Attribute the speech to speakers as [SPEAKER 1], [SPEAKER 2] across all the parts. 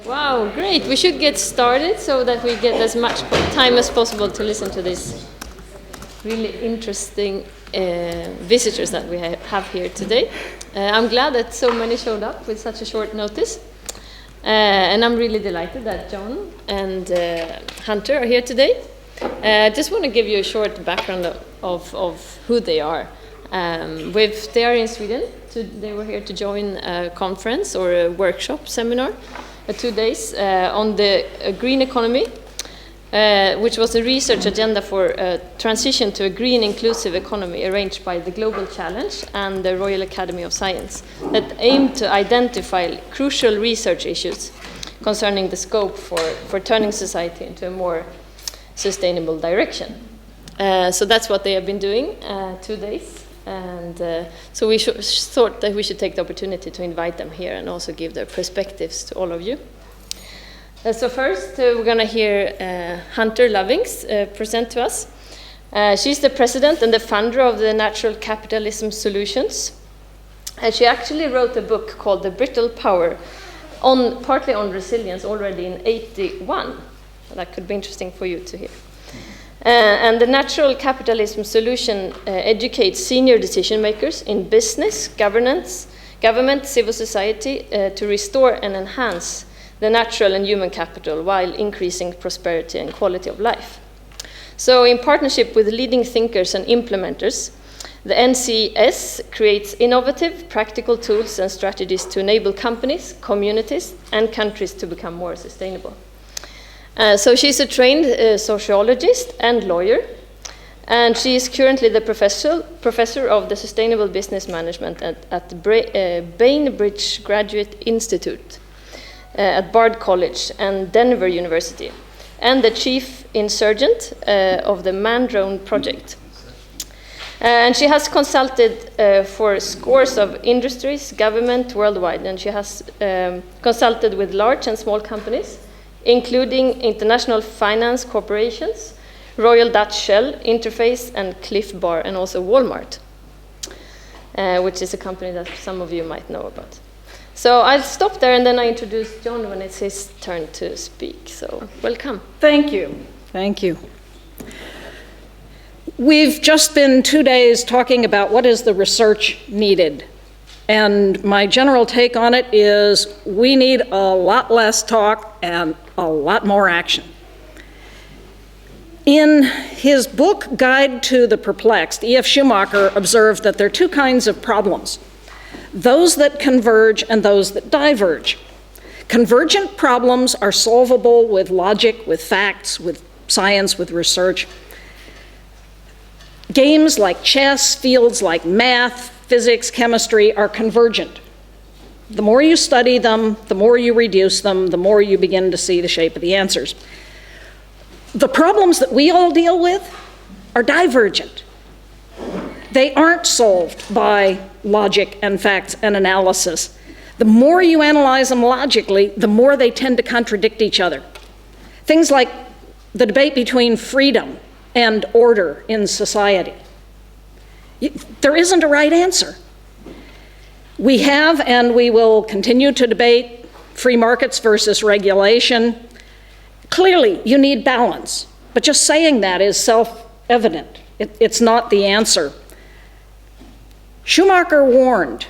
[SPEAKER 1] Wow, great. We should get started so that we get as much time as possible to listen to these really interesting visitors that we have here today. I'm glad that so many showed up with such a short notice. And I'm really delighted that John and Hunter are here today. I just want to give you a short background of who they are. They are in Sweden. They were here to join a conference or a workshop seminar, 2 days on the green economy, which was a research agenda for a transition to a green inclusive economy arranged by the Global Challenge and the Royal Academy of Science that aimed to identify crucial research issues concerning the scope for turning society into a more sustainable direction. So that's what they have been doing, 2 days. And so we thought that we should take the opportunity to invite them here and also give their perspectives to all of you. So first, we're going to hear Hunter Lovins present to us. She's the president and the founder of the Natural Capitalism Solutions. And she actually wrote a book called The Brittle Power, partly on resilience, already in 1981. That could be interesting for you to hear. And the Natural Capitalism Solution educates senior decision makers in business, government, civil society to restore and enhance the natural and human capital while increasing prosperity and quality of life. So in partnership with leading thinkers and implementers, the NCS creates innovative, practical tools and strategies to enable companies, communities, and countries to become more sustainable. So she's a trained sociologist and lawyer, and she is currently the professor of the Sustainable Business Management at the Bainbridge Graduate Institute at Bard College and Denver University, and the chief insurgent of the Man-Drone Project. And she has consulted for scores of industries, government worldwide, and she has consulted with large and small companies, including international finance corporations, Royal Dutch Shell, Interface, and Cliff Bar, and also Walmart, which is a company that some of you might know about. So I'll stop there, and then I introduce John when it's his turn to speak. So welcome.
[SPEAKER 2] Thank you. Thank you. We've just been 2 days talking about what is the research needed. And my general take on it is we need a lot less talk and a lot more action. In his book, Guide to the Perplexed, E.F. Schumacher observed that there are two kinds of problems: those that converge and those that diverge. Convergent problems are solvable with logic, with facts, with science, with research. Games like chess, fields like math, physics, chemistry are convergent. The more you study them, the more you reduce them, the more you begin to see the shape of the answers. The problems that we all deal with are divergent. They aren't solved by logic and facts and analysis. The more you analyze them logically, the more they tend to contradict each other. Things like the debate between freedom and order in society. There isn't a right answer. We have and we will continue to debate free markets versus regulation. Clearly, you need balance, but just saying that is self-evident. It's not the answer. Schumacher warned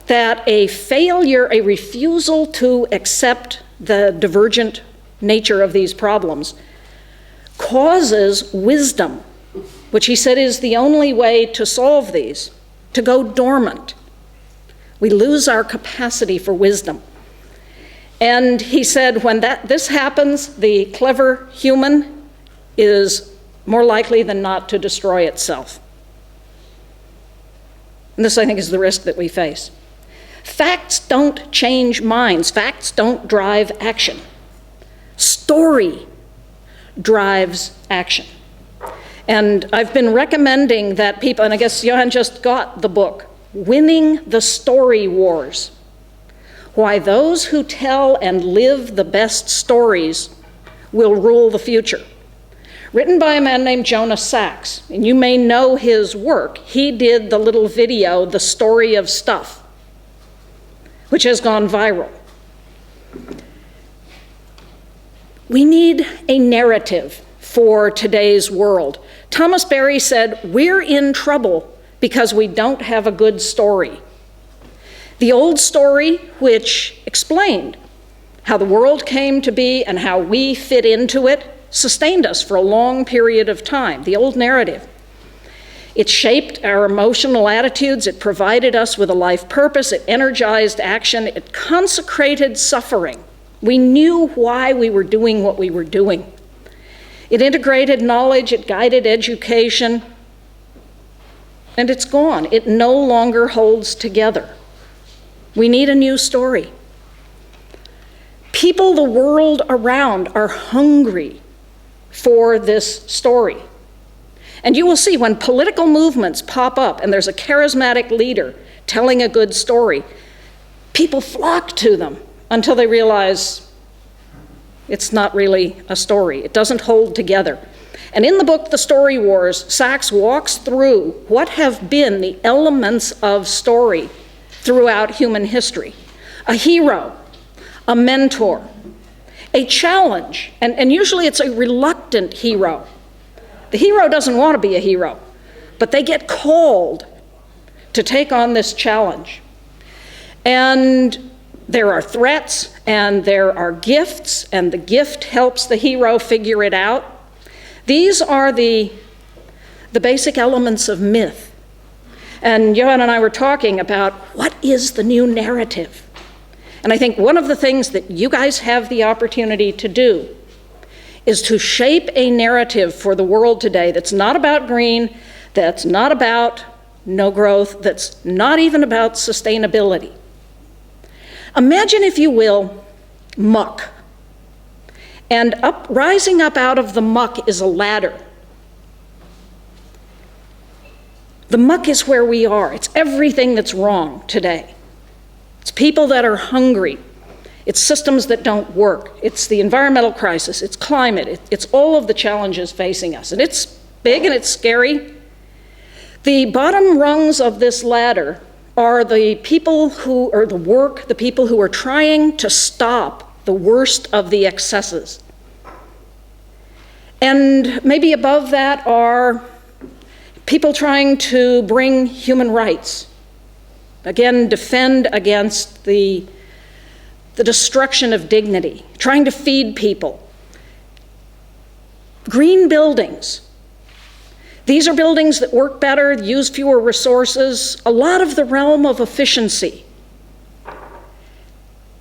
[SPEAKER 2] that a failure, a refusal to accept the divergent nature of these problems causes wisdom, which he said is the only way to solve these, to go dormant. We lose our capacity for wisdom. And he said when this happens, the clever human is more likely than not to destroy itself. And this, I think, is the risk that we face. Facts don't change minds. Facts don't drive action. Story drives action. And I've been recommending that people, and I guess Johan just got the book, Winning the Story Wars: Why Those Who Tell and Live the Best Stories Will Rule the Future. Written by a man named Jonas Sachs, and you may know his work. He did the little video, The Story of Stuff, which has gone viral. We need a narrative for today's world. Thomas Berry said, "We're in trouble because we don't have a good story." The old story, which explained how the world came to be and how we fit into it, sustained us for a long period of time, the old narrative. It shaped our emotional attitudes, it provided us with a life purpose, it energized action, it consecrated suffering. We knew why we were doing what we were doing. It integrated knowledge, it guided education, and it's gone. It no longer holds together. We need a new story. People the world around are hungry for this story. And you will see when political movements pop up and there's a charismatic leader telling a good story, people flock to them until they realize it's not really a story. It doesn't hold together. And in the book, The Story Wars, Sachs walks through what have been the elements of story throughout human history. A hero, a mentor, a challenge, and usually it's a reluctant hero. The hero doesn't want to be a hero, but they get called to take on this challenge. And there are threats, and there are gifts, and the gift helps the hero figure it out. These are the basic elements of myth. And Johan and I were talking about what is the new narrative. And I think one of the things that you guys have the opportunity to do is to shape a narrative for the world today that's not about green, that's not about no growth, that's not even about sustainability. Imagine, if you will, muck. And rising up out of the muck is a ladder. The muck is where we are. It's everything that's wrong today. It's people that are hungry. It's systems that don't work. It's the environmental crisis. It's climate. It's all of the challenges facing us. And it's big and it's scary. The bottom rungs of this ladder are the people who are the people who are trying to stop the worst of the excesses. And maybe above that are people trying to bring human rights. Again, defend against the destruction of dignity, trying to feed people. Green buildings. These are buildings that work better, use fewer resources, a lot of the realm of efficiency.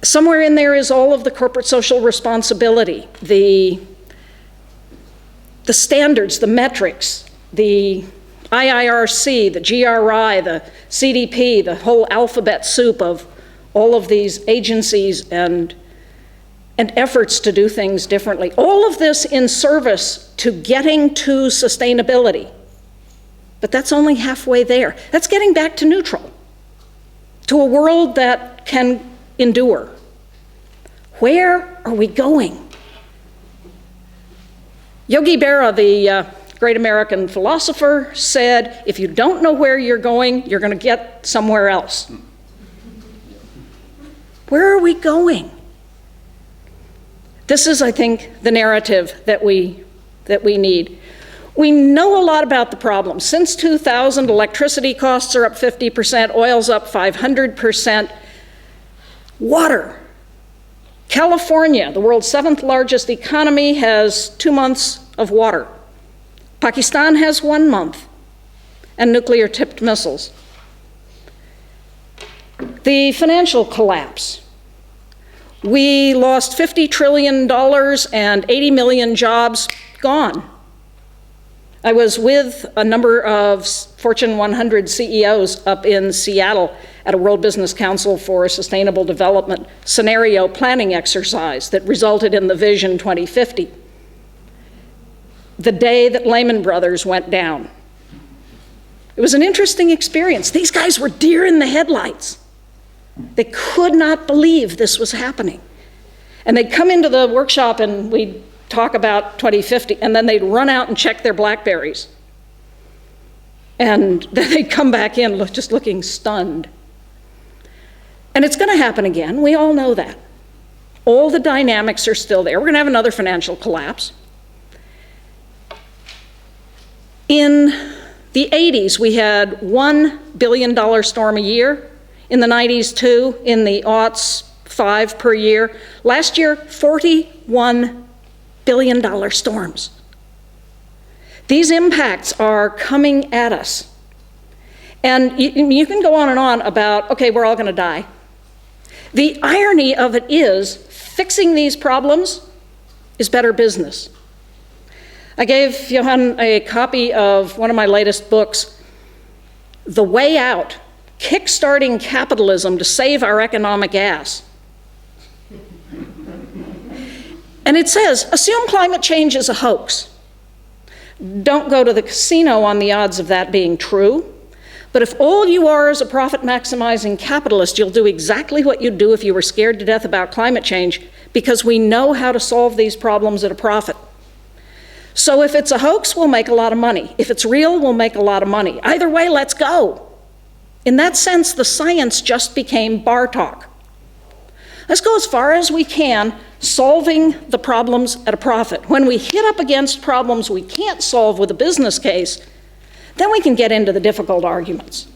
[SPEAKER 2] Somewhere in there is all of the corporate social responsibility, the standards, the metrics, the IIRC, the GRI, the CDP, the whole alphabet soup of all of these agencies and efforts to do things differently. All of this in service to getting to sustainability. But that's only halfway there. That's getting back to neutral, to a world that can endure. Where are we going? Yogi Berra, the great American philosopher, said, if you don't know where you're going to get somewhere else. Where are we going? This is, I think, the narrative that we need. We know a lot about the problem. Since 2000, electricity costs are up 50%, oil's up 500%. Water. California, the world's 7th largest economy, has 2 months of water. Pakistan has 1 month, and nuclear-tipped missiles. The financial collapse. We lost $50 trillion and 80 million jobs gone. I was with a number of Fortune 100 CEOs up in Seattle at a World Business Council for Sustainable Development scenario planning exercise that resulted in the Vision 2050. The day that Lehman Brothers went down. It was an interesting experience. These guys were deer in the headlights. They could not believe this was happening. And they'd come into the workshop and we'd talk about 2050, and then they'd run out and check their BlackBerries. And then they'd come back in just looking stunned. And it's going to happen again. We all know that. All the dynamics are still there. We're going to have another financial collapse. In the 80s, we had $1 billion storm a year. In the 90s, 2. In the aughts, 5 per year. Last year, $41 billion storms. These impacts are coming at us. And you can go on and on about, okay, we're all going to die. The irony of it is, fixing these problems is better business. I gave Johan a copy of one of my latest books, The Way Out, Kickstarting Capitalism to Save Our Economic Ass. And it says, assume climate change is a hoax. Don't go to the casino on the odds of that being true. But if all you are is a profit-maximizing capitalist, you'll do exactly what you'd do if you were scared to death about climate change, because we know how to solve these problems at a profit. So if it's a hoax, we'll make a lot of money. If it's real, we'll make a lot of money. Either way, let's go. In that sense, the science just became bar talk. Let's go as far as we can, solving the problems at a profit. When we hit up against problems we can't solve with a business case, then we can get into the difficult arguments.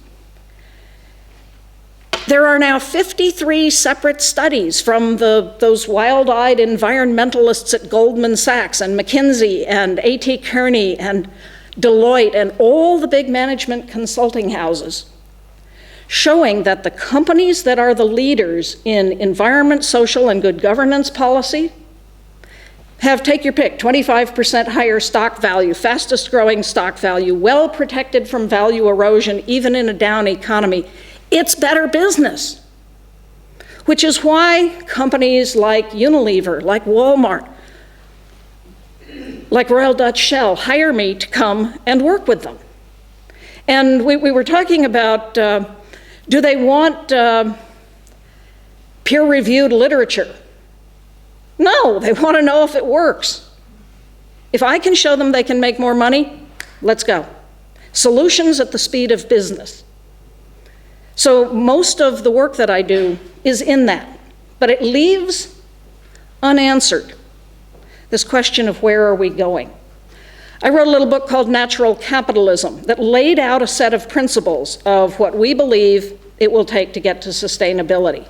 [SPEAKER 2] There are now 53 separate studies from those wild-eyed environmentalists at Goldman Sachs and McKinsey and A.T. Kearney and Deloitte and all the big management consulting houses, showing that the companies that are the leaders in environment, social, and good governance policy have, take your pick, 25% higher stock value, fastest growing stock value, well protected from value erosion, even in a down economy. It's better business, which is why companies like Unilever, like Walmart, like Royal Dutch Shell hire me to come and work with them. And we were talking about, do they want peer-reviewed literature? No, they want to know if it works. If I can show them they can make more money, let's go. Solutions at the speed of business. So most of the work that I do is in that, but it leaves unanswered this question of where are we going. I wrote a little book called Natural Capitalism that laid out a set of principles of what we believe it will take to get to sustainability.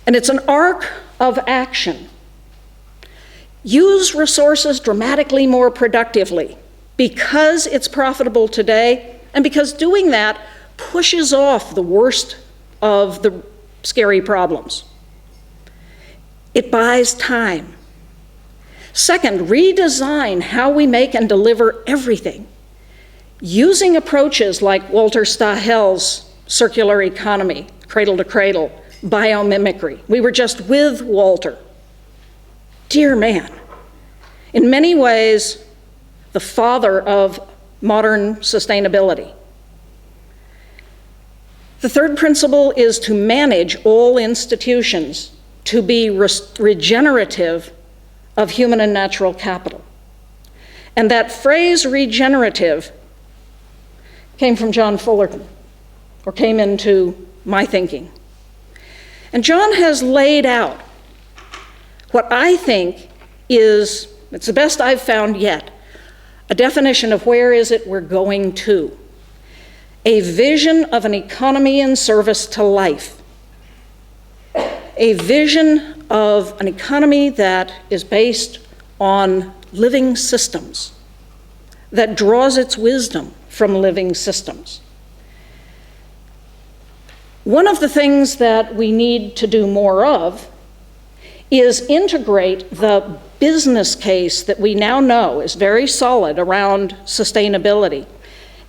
[SPEAKER 2] And it's an arc of action. Use resources dramatically more productively because it's profitable today, and because doing that pushes off the worst of the scary problems. It buys time. Second, redesign how we make and deliver everything, using approaches like Walter Stahel's circular economy, cradle to cradle, biomimicry. We were just with Walter. Dear man, in many ways, the father of modern sustainability. The third principle is to manage all institutions to be regenerative of human and natural capital. And that phrase regenerative came from John Fullerton, or came into my thinking. And John has laid out what I think is, it's the best I've found yet, a definition of where is it we're going to. A vision of an economy in service to life. A vision of an economy that is based on living systems, that draws its wisdom from living systems. One of the things that we need to do more of is integrate the business case that we now know is very solid around sustainability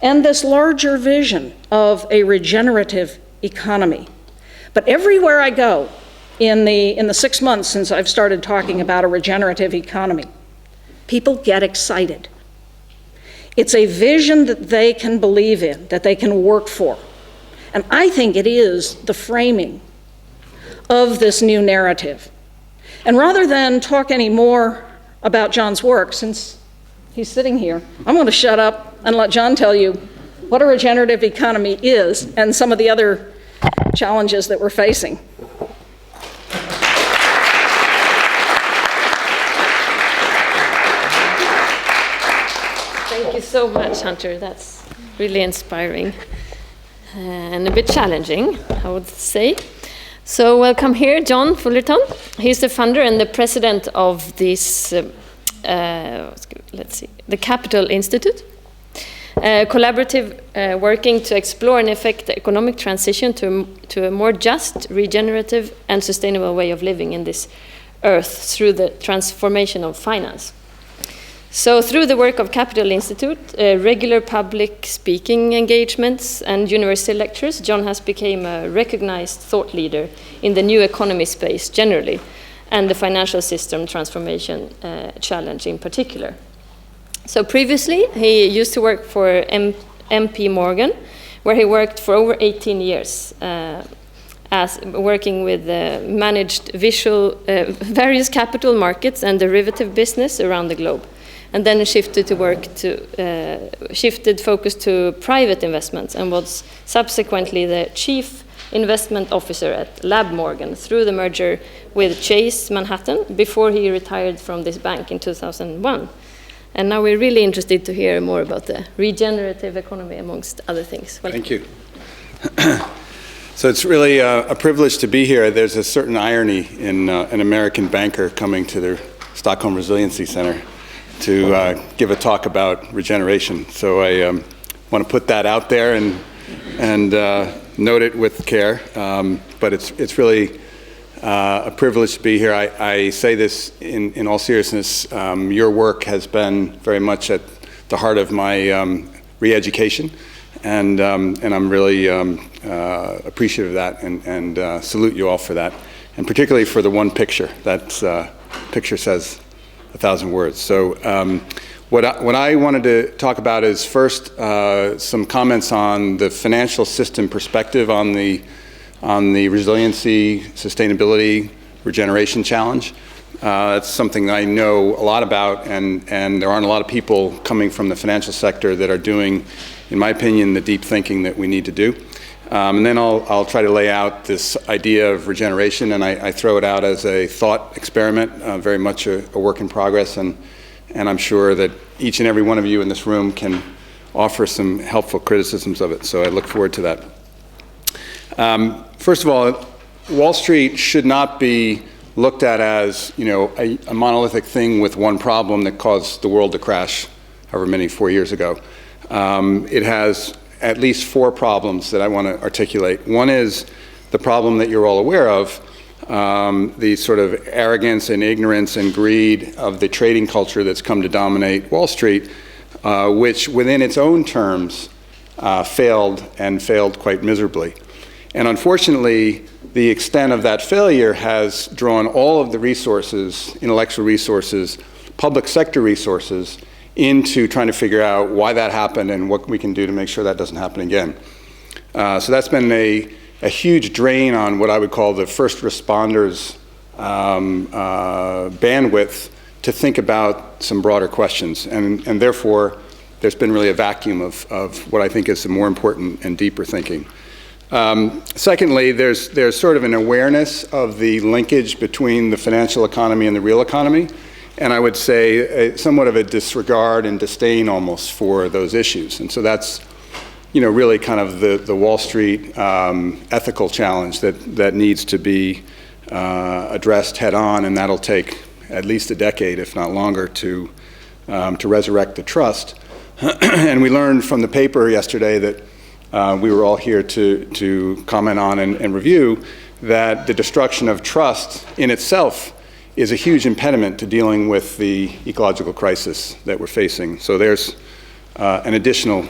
[SPEAKER 2] and this larger vision of a regenerative economy. But everywhere I go in the 6 months since I've started talking about a regenerative economy, people get excited. It's a vision that they can believe in, that they can work for. And I think it is the framing of this new narrative. And rather than talk any more about John's work, since he's sitting here, I'm going to shut up and let John tell you what a regenerative economy is and some of the other challenges that we're facing.
[SPEAKER 1] so much, Hunter. That's really inspiring and a bit challenging, I would say. So welcome here, John Fullerton. He's the founder and the president of this, the Capital Institute, collaborative working to explore and effect the economic transition to a more just, regenerative, and sustainable way of living in this earth through the transformation of finance. So through the work of Capital Institute, regular public speaking engagements and university lectures, John has become a recognized thought leader in the new economy space generally, and the financial system transformation challenge in particular. So previously, he used to work for MP Morgan, where he worked for over 18 years, as working with managed various capital markets and derivative business around the globe. And then he shifted focus to private investments and was subsequently the chief investment officer at Lab Morgan through the merger with Chase Manhattan before he retired from this bank in 2001. And now we're really interested to hear more about the regenerative economy, amongst other things. Welcome.
[SPEAKER 3] Thank you. So it's really a privilege to be here. There's a certain irony in an American banker coming to the Stockholm Resiliency Center to give a talk about regeneration. So I want to put that out there and note it with care. But it's really a privilege to be here. I say this in all seriousness. Your work has been very much at the heart of my re-education, and I'm really appreciative of that and salute you all for that, and particularly for the one picture. That picture says 1,000 words. So what I wanted to talk about is first some comments on the financial system perspective on the resiliency, sustainability, regeneration challenge. That's something I know a lot about, and there aren't a lot of people coming from the financial sector that are doing, in my opinion, the deep thinking that we need to do. And then I'll try to lay out this idea of regeneration, and I throw it out as a thought experiment, very much a work in progress, and I'm sure that each and every one of you in this room can offer some helpful criticisms of it, so I look forward to that. First of all, Wall Street should not be looked at as, a monolithic thing with one problem that caused the world to crash however many, 4 years ago. It has at least 4 problems that I want to articulate. One is the problem that you're all aware of, the sort of arrogance and ignorance and greed of the trading culture that's come to dominate Wall Street, which within its own terms failed quite miserably. And unfortunately, the extent of that failure has drawn all of the resources, intellectual resources, public sector resources, into trying to figure out why that happened and what we can do to make sure that doesn't happen again. So that's been a huge drain on what I would call the first responders' bandwidth to think about some broader questions. And therefore, there's been really a vacuum of what I think is some more important and deeper thinking. Secondly, there's sort of an awareness of the linkage between the financial economy and the real economy. And I would say somewhat of a disregard and disdain almost for those issues. And so that's, really kind of the Wall Street ethical challenge that needs to be addressed head on, and that'll take at least a decade, if not longer, to resurrect the trust. And we learned from the paper yesterday that we were all here to comment on and review that the destruction of trust in itself is a huge impediment to dealing with the ecological crisis that we're facing. So there's an additional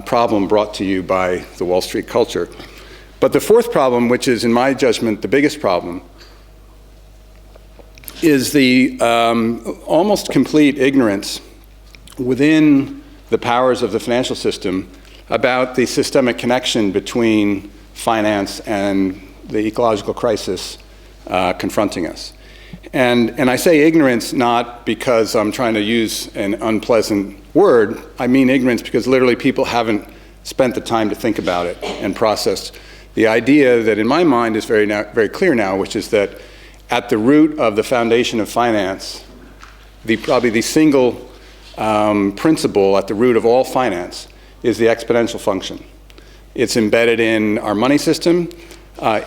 [SPEAKER 3] problem brought to you by the Wall Street culture. But the fourth problem, which is in my judgment the biggest problem, is the almost complete ignorance within the powers of the financial system about the systemic connection between finance and the ecological crisis confronting us. And I say ignorance not because I'm trying to use an unpleasant word. I mean ignorance because literally people haven't spent the time to think about it and process the idea that in my mind is very clear now, which is that at the root of the foundation of finance, probably the single principle at the root of all finance is the exponential function. It's embedded in our money system.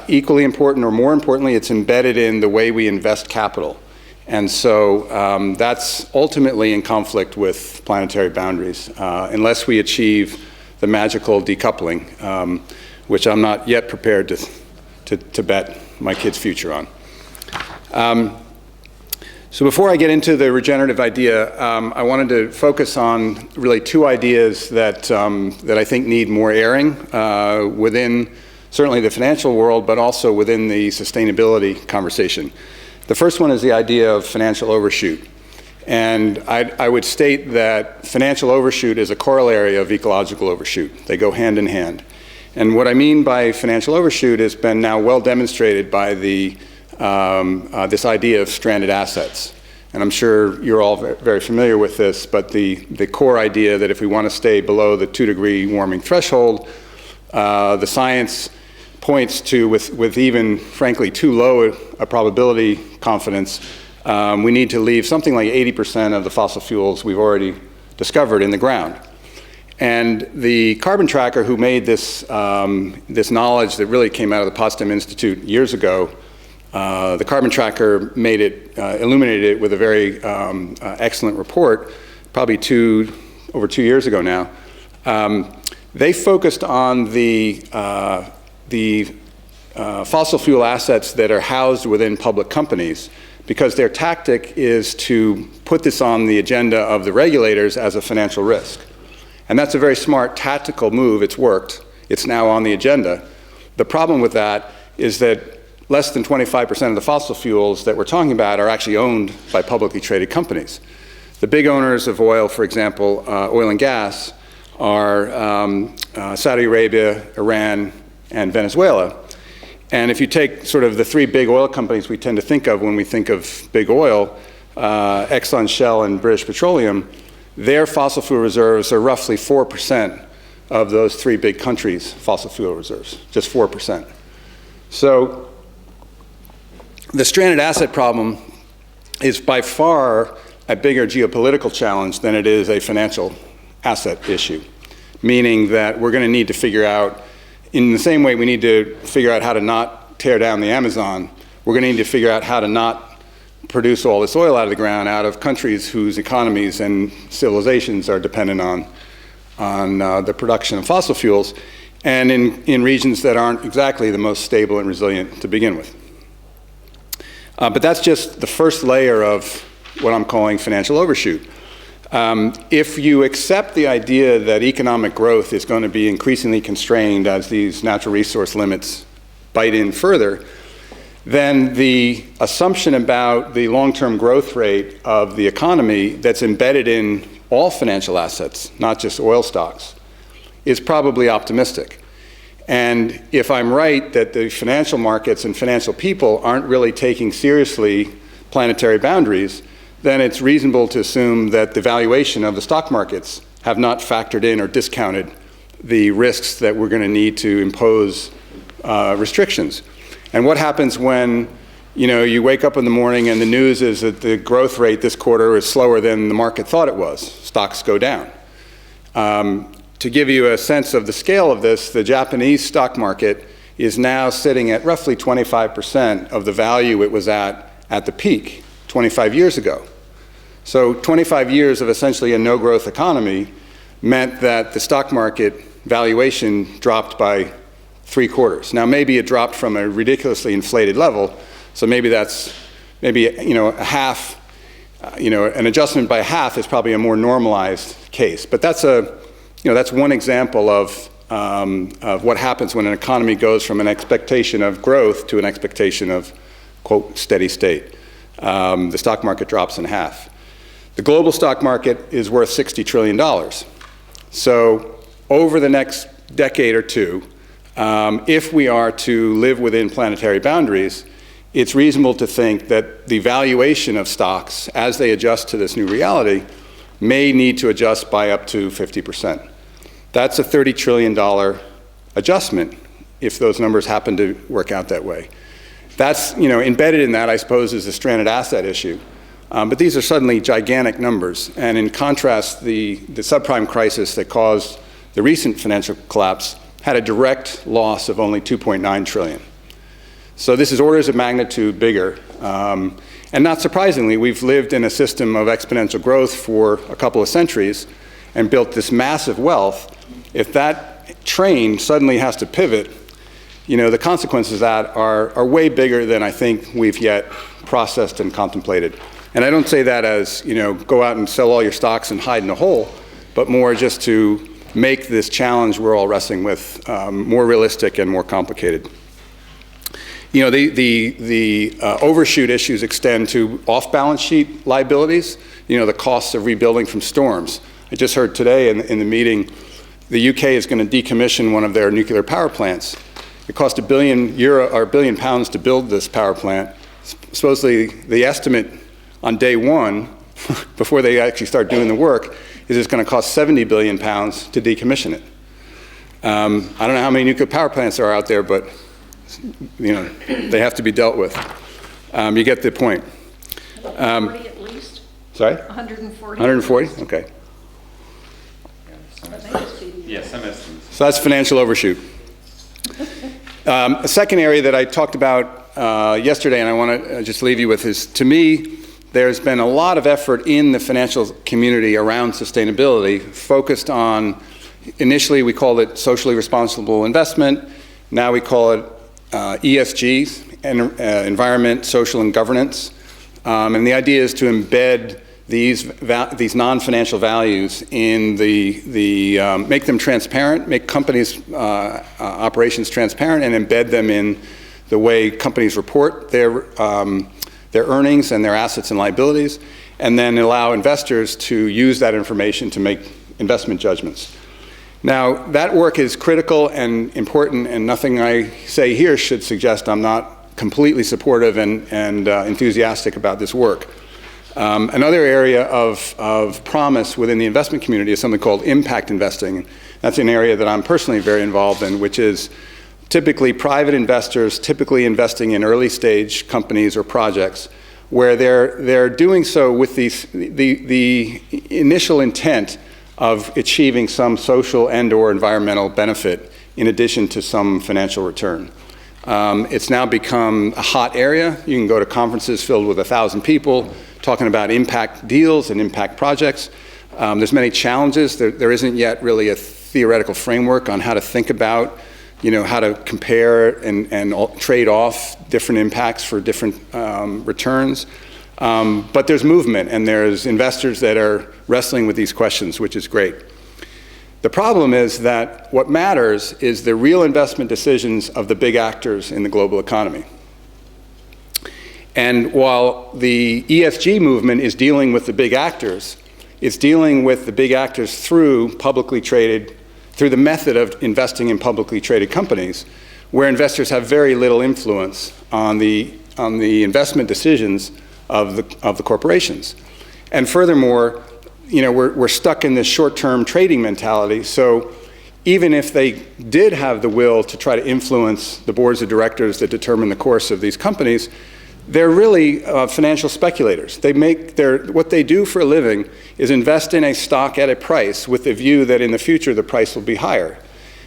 [SPEAKER 3] Equally important, or more importantly, it's embedded in the way we invest capital. And so that's ultimately in conflict with planetary boundaries, unless we achieve the magical decoupling, which I'm not yet prepared to bet my kids' future on. So before I get into the regenerative idea, I wanted to focus on really two ideas that I think need more airing within certainly the financial world, but also within the sustainability conversation. The first one is the idea of financial overshoot. And I would state that financial overshoot is a corollary of ecological overshoot. They go hand in hand. And what I mean by financial overshoot has been now well demonstrated by this idea of stranded assets. And I'm sure you're all very familiar with this, but the core idea that if we want to stay below the 2-degree warming threshold, the science points to, with even frankly too low a probability confidence, we need to leave something like 80% of the fossil fuels we've already discovered in the ground. And the carbon tracker who made this, this knowledge that really came out of the Potsdam Institute years ago, the carbon tracker made it, illuminated it with a very excellent report, probably over 2 years ago now. They focused on the fossil fuel assets that are housed within public companies, because their tactic is to put this on the agenda of the regulators as a financial risk. And that's a very smart tactical move. It's worked. It's now on the agenda. The problem with that is that less than 25% of the fossil fuels that we're talking about are actually owned by publicly traded companies. The big owners of oil, for example, oil and gas, are Saudi Arabia, Iran, and Venezuela. And if you take sort of the three big oil companies we tend to think of when we think of big oil, Exxon, Shell, and British Petroleum, their fossil fuel reserves are roughly 4% of those three big countries' fossil fuel reserves, just 4%. So the stranded asset problem is by far a bigger geopolitical challenge than it is a financial asset issue, meaning that we're going to need to figure out, in the same way we need to figure out how to not tear down the Amazon, we're going to need to figure out how to not produce all this oil out of the ground out of countries whose economies and civilizations are dependent on the production of fossil fuels, and in regions that aren't exactly the most stable and resilient to begin with. But that's just the first layer of what I'm calling financial overshoot. If you accept the idea that economic growth is going to be increasingly constrained as these natural resource limits bite in further, then the assumption about the long-term growth rate of the economy that's embedded in all financial assets, not just oil stocks, is probably optimistic. And if I'm right that the financial markets and financial people aren't really taking seriously planetary boundaries, then it's reasonable to assume that the valuation of the stock markets have not factored in or discounted the risks that we're going to need to impose restrictions. And what happens when you wake up in the morning and the news is that the growth rate this quarter is slower than the market thought it was? Stocks go down. To give you a sense of the scale of this, the Japanese stock market is now sitting at roughly 25% of the value it was at the peak 25 years ago. So 25 years of essentially a no-growth economy meant that the stock market valuation dropped by 3/4. Now maybe it dropped from a ridiculously inflated level, so maybe that's a half, an adjustment by half is probably a more normalized case. But that's that's one example of what happens when an economy goes from an expectation of growth to an expectation of, quote, steady state. The stock market drops in half. The global stock market is worth $60 trillion. So over the next decade or two, if we are to live within planetary boundaries, it's reasonable to think that the valuation of stocks, as they adjust to this new reality, may need to adjust by up to 50%. That's a $30 trillion adjustment if those numbers happen to work out that way. That's, embedded in that, I suppose, is a stranded asset issue. But these are suddenly gigantic numbers. And in contrast, the subprime crisis that caused the recent financial collapse had a direct loss of only 2.9 trillion. So this is orders of magnitude bigger. And not surprisingly, we've lived in a system of exponential growth for a couple of centuries and built this massive wealth. If that train suddenly has to pivot, the consequences of that are way bigger than I think we've yet processed and contemplated. And I don't say that as, go out and sell all your stocks and hide in a hole, but more just to make this challenge we're all wrestling with more realistic and more complicated. The overshoot issues extend to off-balance sheet liabilities, the costs of rebuilding from storms. I just heard today in the meeting, the UK is going to decommission one of their nuclear power plants. It cost £1 billion to build this power plant. Supposedly, the estimate on day one, before they actually start doing the work, is it's going to cost £70 billion to decommission it. I don't know how many nuclear power plants there are out there, but they have to be dealt with. You get the point.
[SPEAKER 2] 140 at least?
[SPEAKER 3] Sorry?
[SPEAKER 2] 140?
[SPEAKER 3] 140? Okay.
[SPEAKER 4] Yes, some estimates.
[SPEAKER 3] So that's financial overshoot. A second area that I talked about yesterday, and I want to just leave you with, is, to me, there's been a lot of effort in the financial community around sustainability, focused on, initially we called it socially responsible investment. Now we call it ESG, environment, social, and governance. And the idea is to embed these non-financial values in make them transparent, make companies' operations transparent, and embed them in the way companies report their earnings and their assets and liabilities, and then allow investors to use that information to make investment judgments. Now, that work is critical and important, and nothing I say here should suggest I'm not completely supportive and enthusiastic about this work. Another area of promise within the investment community is something called impact investing. That's an area that I'm personally very involved in, which is typically private investors, typically investing in early stage companies or projects, where they're doing so with the initial intent of achieving some social and/or environmental benefit in addition to some financial return. It's now become a hot area. You can go to conferences filled with 1,000 people talking about impact deals and impact projects. There's many challenges. There isn't yet really a theoretical framework on how to think about, how to compare and trade off different impacts for different returns. But there's movement, and there's investors that are wrestling with these questions, which is great. The problem is that what matters is the real investment decisions of the big actors in the global economy. And while the ESG movement is dealing with the big actors, it's dealing with the big actors through the method of investing in publicly traded companies, where investors have very little influence on the investment decisions of the corporations. And furthermore, we're stuck in this short-term trading mentality. So even if they did have the will to try to influence the boards of directors that determine the course of these companies, they're really financial speculators. What they do for a living is invest in a stock at a price with the view that in the future the price will be higher.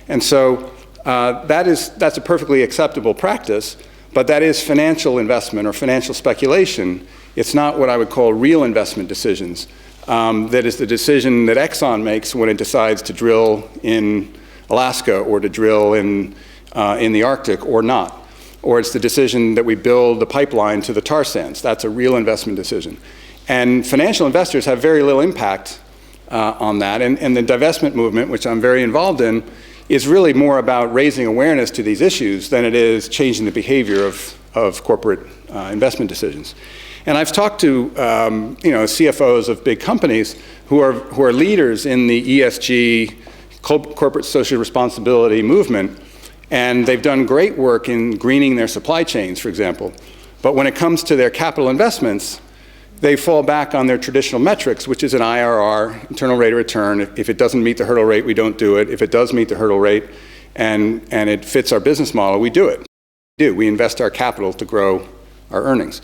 [SPEAKER 3] And so that's a perfectly acceptable practice, but that is financial investment or financial speculation. It's not what I would call real investment decisions. That is the decision that Exxon makes when it decides to drill in Alaska or to drill in the Arctic or not. Or it's the decision that we build the pipeline to the tar sands. That's a real investment decision. And financial investors have very little impact on that. And the divestment movement, which I'm very involved in, is really more about raising awareness to these issues than it is changing the behavior of corporate investment decisions. And I've talked to CFOs of big companies who are leaders in the ESG, corporate social responsibility movement, and they've done great work in greening their supply chains, for example. But when it comes to their capital investments, they fall back on their traditional metrics, which is an IRR, internal rate of return. If it doesn't meet the hurdle rate, we don't do it. If it does meet the hurdle rate and it fits our business model, we do it. We invest our capital to grow our earnings.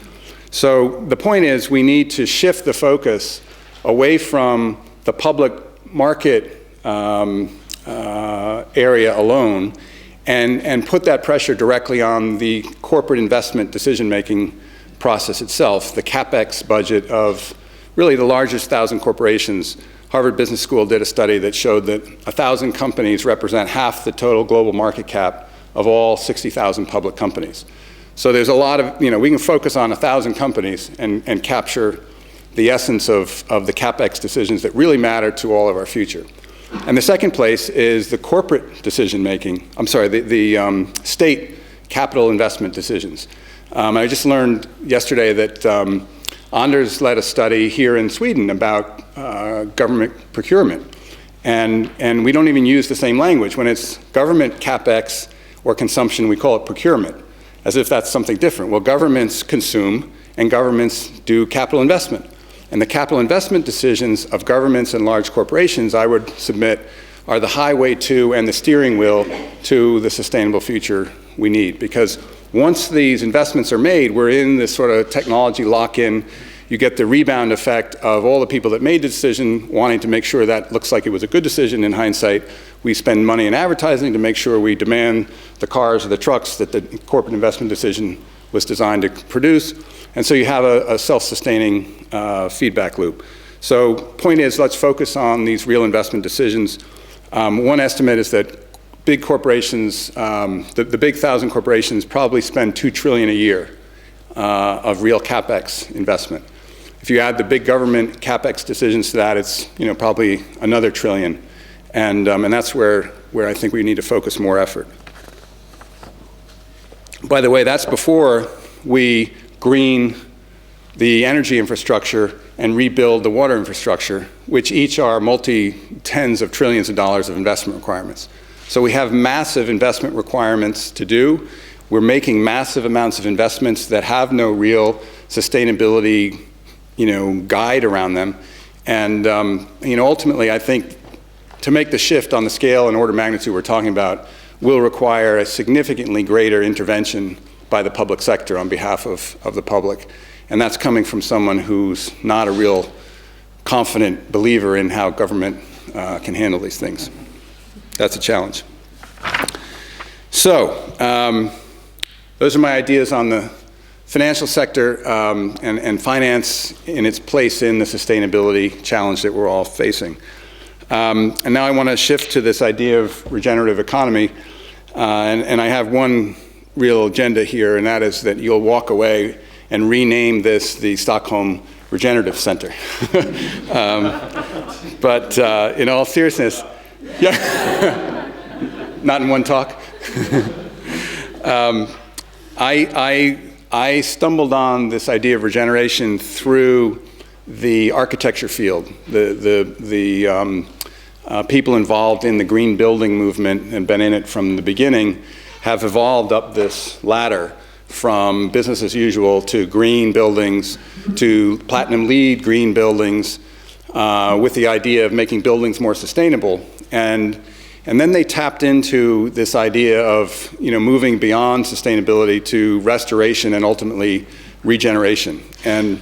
[SPEAKER 3] So the point is we need to shift the focus away from the public market area alone and put that pressure directly on the corporate investment decision-making process itself, the CapEx budget of really the largest 1,000 corporations. Harvard Business School did a study that showed that 1,000 companies represent half the total global market cap of all 60,000 public companies. So there's a lot of, we can focus on 1,000 companies and capture the essence of the CapEx decisions that really matter to all of our future. And the second place is the corporate decision-making, the state capital investment decisions. I just learned yesterday that Anders led a study here in Sweden about government procurement. And we don't even use the same language. When it's government CapEx or consumption, we call it procurement, as if that's something different. Well, governments consume and governments do capital investment. And the capital investment decisions of governments and large corporations, I would submit, are the highway to and the steering wheel to the sustainable future we need. Because once these investments are made, we're in this sort of technology lock-in. You get the rebound effect of all the people that made the decision wanting to make sure that looks like it was a good decision in hindsight. We spend money in advertising to make sure we demand the cars or the trucks that the corporate investment decision was designed to produce. And so you have a self-sustaining feedback loop. So point is, let's focus on these real investment decisions. One estimate is that big corporations, the big 1,000 corporations probably spend $2 trillion a year of real CapEx investment. If you add the big government CapEx decisions to that, it's probably another $1 trillion. And that's where I think we need to focus more effort. By the way, that's before we green the energy infrastructure and rebuild the water infrastructure, which each are multi-tens of trillions of dollars of investment requirements. So we have massive investment requirements to do. We're making massive amounts of investments that have no real sustainability, guide around them. And ultimately, I think to make the shift on the scale and order of magnitude we're talking about will require a significantly greater intervention by the public sector on behalf of the public. And that's coming from someone who's not a real confident believer in how government can handle these things. That's a challenge. So, those are my ideas on the financial sector and finance in its place in the sustainability challenge that we're all facing. And now I want to shift to this idea of regenerative economy. And I have one real agenda here, and that is that you'll walk away and rename this the Stockholm Regenerative Center. But in all seriousness, yeah, not in one talk. I stumbled on this idea of regeneration through the architecture field. The people involved in the green building movement and been in it from the beginning have evolved up this ladder from business as usual to green buildings to platinum LEED green buildings with the idea of making buildings more sustainable. And then they tapped into this idea of moving beyond sustainability to restoration and ultimately regeneration. And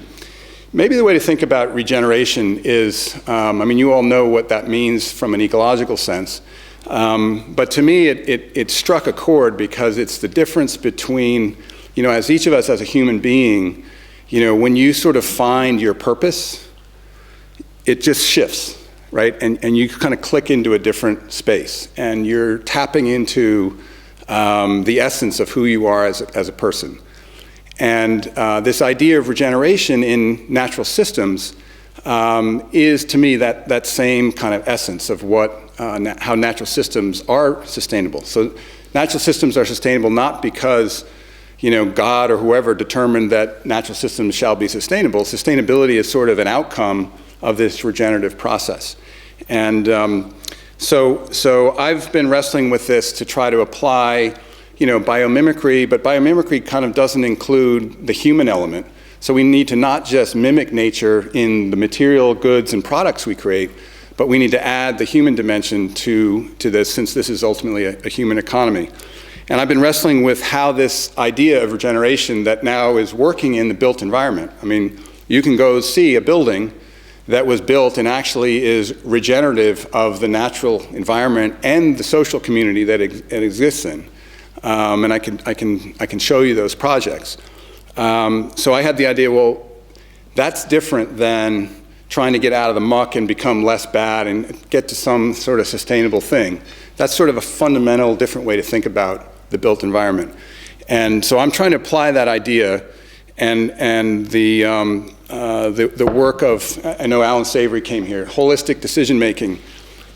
[SPEAKER 3] maybe the way to think about regeneration is, you all know what that means from an ecological sense. But to me, it struck a chord because it's the difference between, as each of us as a human being, when you sort of find your purpose, it just shifts, right? And you kind of click into a different space, and you're tapping into the essence of who you are as a person. And this idea of regeneration in natural systems is, to me, that same kind of essence of how natural systems are sustainable. So natural systems are sustainable not because God or whoever determined that natural systems shall be sustainable. Sustainability is sort of an outcome of this regenerative process. And so I've been wrestling with this to try to apply biomimicry, but biomimicry kind of doesn't include the human element. So we need to not just mimic nature in the material goods and products we create, but we need to add the human dimension to this, since this is ultimately a human economy. And I've been wrestling with how this idea of regeneration that now is working in the built environment. I mean, you can go see a building that was built and actually is regenerative of the natural environment and the social community that it exists in. And I can show you those projects. So I had the idea, well, that's different than trying to get out of the muck and become less bad and get to some sort of sustainable thing. That's sort of a fundamental different way to think about the built environment. And so I'm trying to apply that idea and the work of, I know Alan Savory came here, holistic decision making,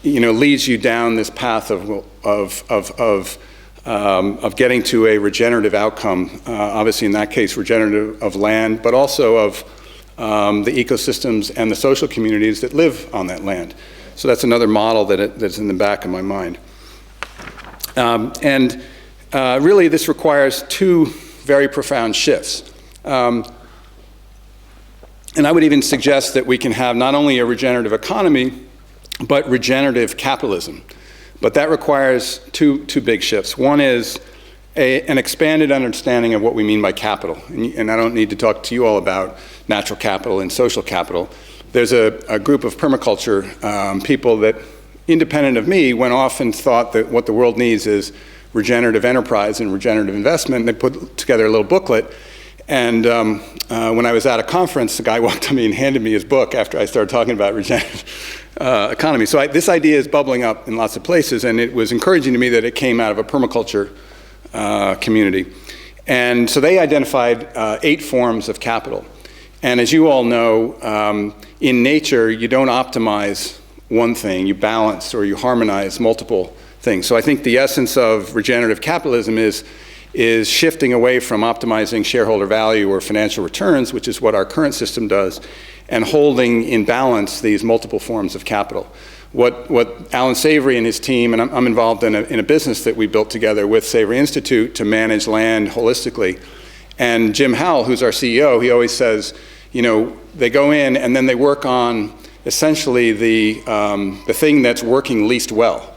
[SPEAKER 3] leads you down this path of getting to a regenerative outcome. Obviously, in that case, regenerative of land, but also of the ecosystems and the social communities that live on that land. So that's another model that's in the back of my mind. Really, this requires two very profound shifts. And I would even suggest that we can have not only a regenerative economy, but regenerative capitalism. But that requires two big shifts. One is an expanded understanding of what we mean by capital. And I don't need to talk to you all about natural capital and social capital. There's a group of permaculture people that, independent of me, went off and thought that what the world needs is regenerative enterprise and regenerative investment. And they put together a little booklet. And when I was at a conference, the guy walked up to me and handed me his book after I started talking about regenerative economy. So this idea is bubbling up in lots of places, and it was encouraging to me that it came out of a permaculture community. And so they identified 8 forms of capital. And as you all know, in nature, you don't optimize one thing, you balance or you harmonize multiple things. So I think the essence of regenerative capitalism is shifting away from optimizing shareholder value or financial returns, which is what our current system does, and holding in balance these multiple forms of capital. What Alan Savory and his team, and I'm involved in a business that we built together with Savory Institute to manage land holistically. And Jim Howell, who's our CEO, he always says, they go in and then they work on essentially the thing that's working least well.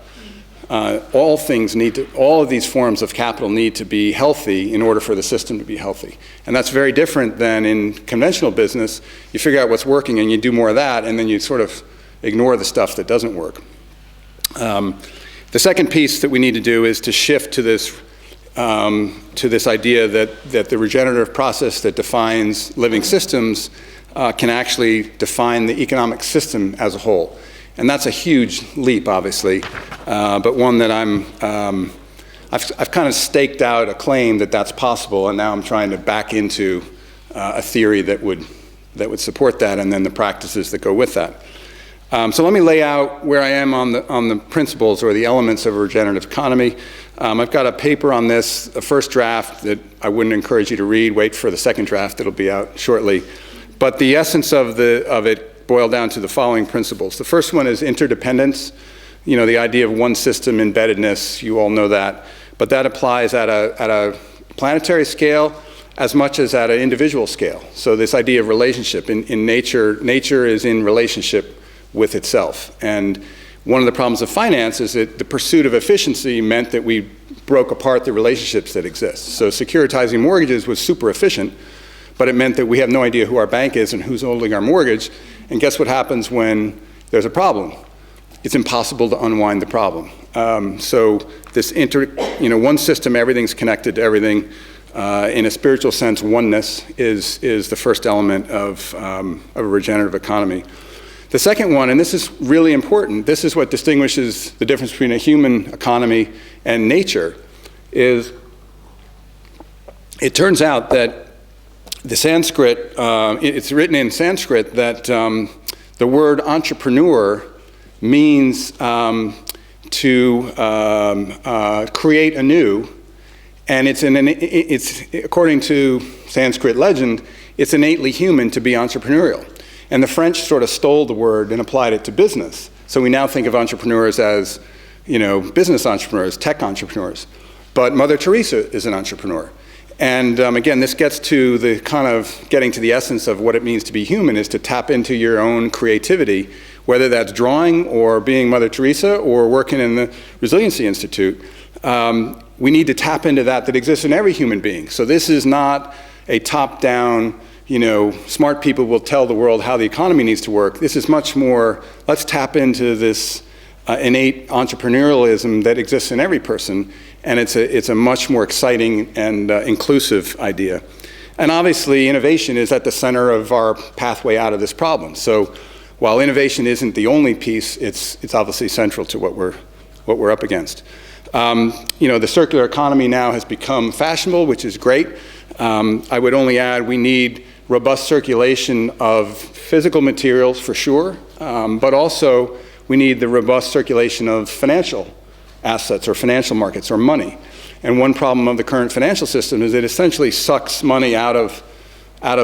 [SPEAKER 3] All of these forms of capital need to be healthy in order for the system to be healthy. And that's very different than in conventional business. You figure out what's working and you do more of that, and then you sort of ignore the stuff that doesn't work. The second piece that we need to do is to shift to this idea that the regenerative process that defines living systems can actually define the economic system as a whole. And that's a huge leap, obviously, but one that I've kind of staked out a claim that that's possible, and now I'm trying to back into a theory that would support that, and then the practices that go with that. So let me lay out where I am on the principles or the elements of a regenerative economy. I've got a paper on this, a first draft that I wouldn't encourage you to read. Wait for the second draft; it'll be out shortly. But the essence of it boil down to the following principles. The first one is interdependence. The idea of one system embeddedness, you all know that. But that applies at a planetary scale as much as at an individual scale. So this idea of relationship. In nature is in relationship with itself. And one of the problems of finance is that the pursuit of efficiency meant that we broke apart the relationships that exist. So securitizing mortgages was super efficient, but it meant that we have no idea who our bank is and who's holding our mortgage. And guess what happens when there's a problem? It's impossible to unwind the problem. So this one system, everything's connected to everything. In a spiritual sense, oneness is the first element of a regenerative economy. The second one, and this is really important, this is what distinguishes the difference between a human economy and nature, is it turns out that the Sanskrit, it's written in Sanskrit that the word entrepreneur means to create anew, and it's according to Sanskrit legend, it's innately human to be entrepreneurial. And the French sort of stole the word and applied it to business. So we now think of entrepreneurs as, business entrepreneurs, tech entrepreneurs. But Mother Teresa is an entrepreneur. And again, this gets to the kind of getting to the essence of what it means to be human, is to tap into your own creativity, whether that's drawing or being Mother Teresa or working in the Resiliency Institute. we need to tap into that exists in every human being. So this is not a top-down, smart people will tell the world how the economy needs to work. This is much more, let's tap into this innate entrepreneurialism that exists in every person, and it's a much more exciting and inclusive idea. And obviously, innovation is at the center of our pathway out of this problem. So while innovation isn't the only piece, it's obviously central to what we're up against. The circular economy now has become fashionable, which is great. I would only add we need robust circulation of physical materials for sure, but also we need the robust circulation of financial assets or financial markets or money. And one problem of the current financial system is it essentially sucks money out of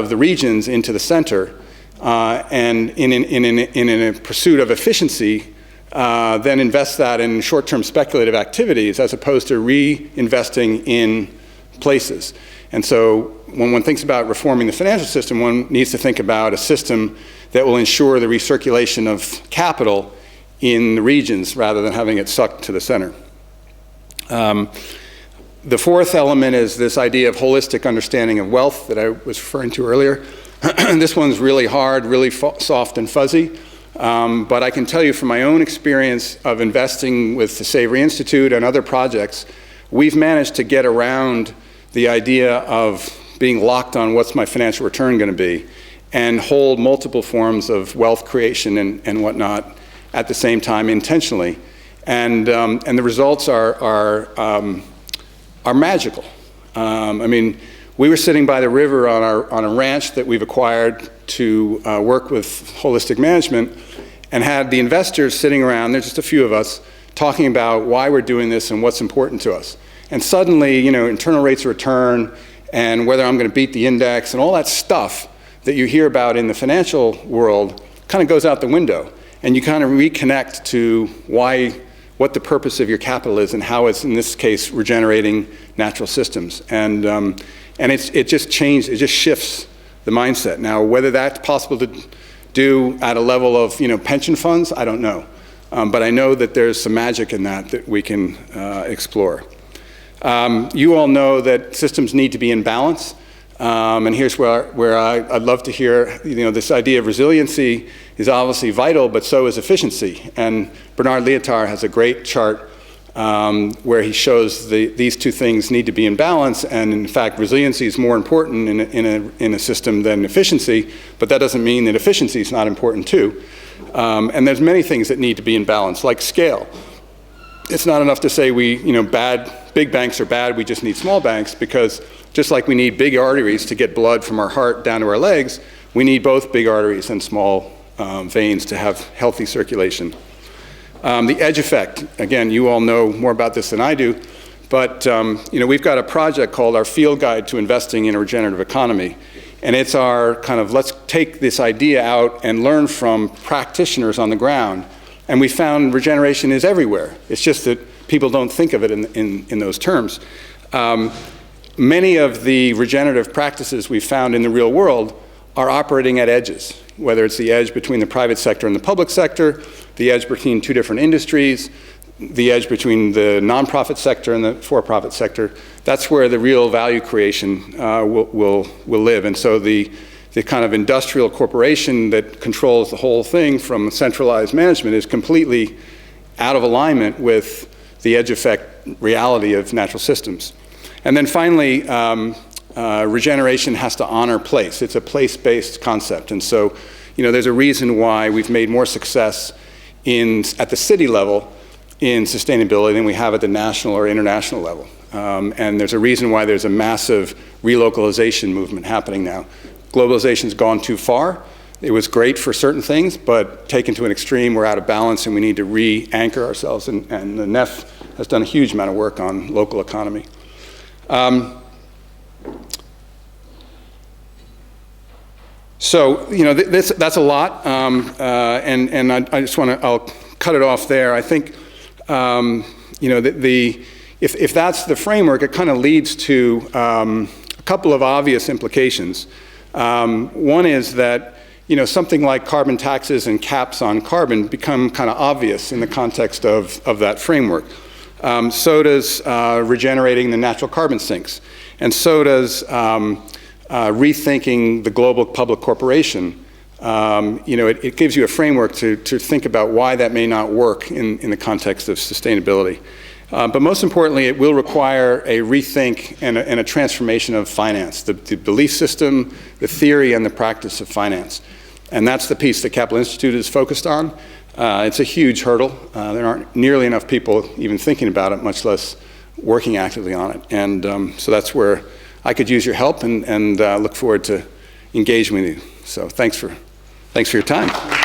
[SPEAKER 3] the regions into the center, and in a pursuit of efficiency, then invests that in short-term speculative activities as opposed to reinvesting in places. And so when one thinks about reforming the financial system, one needs to think about a system that will ensure the recirculation of capital in the regions rather than having it sucked to the center. The fourth element is this idea of holistic understanding of wealth that I was referring to earlier. This one's really hard, really soft and fuzzy, but I can tell you from my own experience of investing with the Savory Institute and other projects, we've managed to get around the idea of being locked on what's my financial return going to be and hold multiple forms of wealth creation and whatnot at the same time intentionally. And the results are magical. We were sitting by the river on a ranch that we've acquired to work with holistic management, and had the investors sitting around, there's just a few of us, talking about why we're doing this and what's important to us. And suddenly, internal rates of return and whether I'm going to beat the index and all that stuff that you hear about in the financial world kind of goes out the window. And you kind of reconnect to what the purpose of your capital is and how it's, in this case, regenerating natural systems. And it just shifts the mindset. Now, whether that's possible to do at a level of, pension funds, I don't know. But I know that there's some magic in that we can explore. You all know that systems need to be in balance. And here's where I'd love to hear, this idea of resiliency is obviously vital, but so is efficiency. And Bernard Lietaer has a great chart where he shows these two things need to be in balance, and in fact, resiliency is more important in a system than efficiency, but that doesn't mean that efficiency is not important too. And there's many things that need to be in balance, like scale. It's not enough to say big banks are bad, we just need small banks, because just like we need big arteries to get blood from our heart down to our legs, we need both big arteries and small veins to have healthy circulation. The edge effect, again, you all know more about this than I do, but we've got a project called our Field Guide to Investing in a Regenerative Economy. And it's our kind of, let's take this idea out and learn from practitioners on the ground. And we found regeneration is everywhere. It's just that people don't think of it in those terms. Many of the regenerative practices we found in the real world are operating at edges, whether it's the edge between the private sector and the public sector, the edge between two different industries, the edge between the nonprofit sector and the for-profit sector. That's where the real value creation will live. And so the kind of industrial corporation that controls the whole thing from centralized management is completely out of alignment with the edge effect reality of natural systems. And then finally, regeneration has to honor place. It's a place-based concept. And so, there's a reason why we've made more success at the city level in sustainability than we have at the national or international level. And there's a reason why there's a massive relocalization movement happening now. Globalization's gone too far. It was great for certain things, but taken to an extreme, we're out of balance and we need to re-anchor ourselves. And the NEF has done a huge amount of work on local economy. So, that's a lot, and I just I'll cut it off there. I think, if that's the framework, it kind of leads to a couple of obvious implications. One is that, something like carbon taxes and caps on carbon become kind of obvious in the context of that framework. So does regenerating the natural carbon sinks. And so does rethinking the global public corporation. It gives you a framework to think about why that may not work in the context of sustainability. But most importantly, it will require a rethink and a transformation of finance, the belief system, the theory, and the practice of finance. And that's the piece that Capital Institute is focused on. It's a huge hurdle. There aren't nearly enough people even thinking about it, much less working actively on it. And so that's where I could use your help and look forward to engaging with you. So thanks for your time.